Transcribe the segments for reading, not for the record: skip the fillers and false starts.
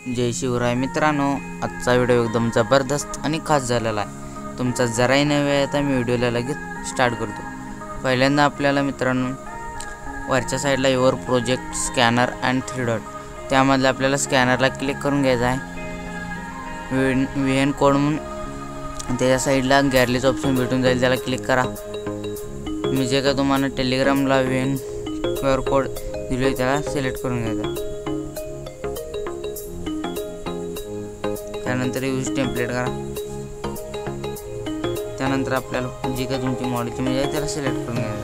जय शिवराय मित्रांनो, आजचा व्हिडिओ एकदम जबरदस्त आणि खास झालेला आहे। तुमचा जराही न वेळ आता मी व्हिडिओला लगेच स्टार्ट करतो। पहिल्यांदा आपल्याला मित्रांनो वरच्या साईडला your project scanner and 3 dot त्यामध्ये आपल्याला स्कॅनरला क्लिक करून घ्यायचं आहे। व्हीएन कोड म्हणून त्याच्या साईडला गॅलरीचं ऑप्शन भेटून जाईल, त्याला क्लिक करा। मी जे का तुम्हाला टेलिग्रामला व्हीएन QR कोड दिले त्याला सिलेक्ट करून घ्यायचा। त्यानंतर यूज टेम्पलेट करा। त्यानंतर आपल्याला जी का तुमची मॉडेलची इमेज आहे त्याला सिलेक्ट करून घ्यायचं।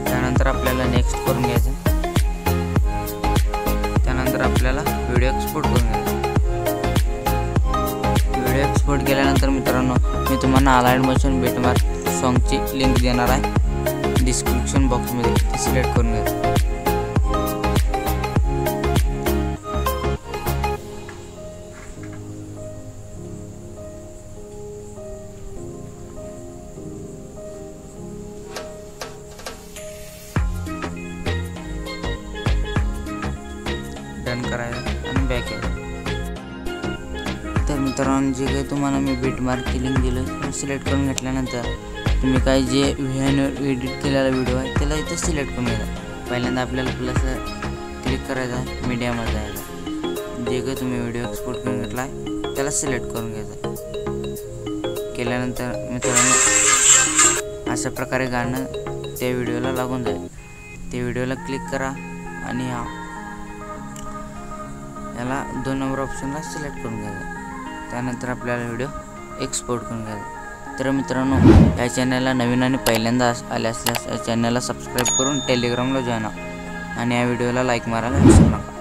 त्यानंतर आपल्याला नेक्स्ट करून घ्यायचं। त्यानंतर आपल्याला व्हिडिओ एक्सपोर्ट करून घ्यायचा। व्हिडिओ एक्सपोर्ट केल्यानंतर मित्रांनो मी तुम्हाला अलाइड मोशन बिटमार्क सॉन्गची लिंक देणार आहे डिस्क्रिप्शन बॉक्समध्ये, ती सिलेक्ट करून घ्यायचं। डन करायचं आणि बॅक यायचं। तर मित्रांनो जे काही तुम्हाला मी बिटमार्कची लिंक दिलं ते सिलेक्ट करून घेतल्यानंतर तुम्ही काय जे व्हीएनवर एडिट केलेला व्हिडिओ आहे त्याला इथे सिलेक्ट करून घ्यायचा। पहिल्यांदा आपल्याला प्लस क्लिक करायचं आहे, मीडियामध्ये जायचं। जे काही तुम्ही व्हिडिओ एक्सपोर्ट करून घेतला आहे त्याला सिलेक्ट करून घ्यायचं। केल्यानंतर मित्रांनो अशा प्रकारे गाणं त्या व्हिडिओला लागून जाईल। त्या व्हिडिओला क्लिक करा आणि याला 2 नंबर ऑप्शनला सिलेक्ट करून घ्यायचा। त्यानंतर आपल्याला व्हिडिओ एक्सपोर्ट करून घ्यायचा। तर मित्रांनो या चॅनलला नवीन आणि पहिल्यांदा आले असल्यास या चॅनलला सबस्क्राईब करून टेलिग्रामला जॉईन व्हा आणि या व्हिडिओला लाईक मारायला विसरू नका।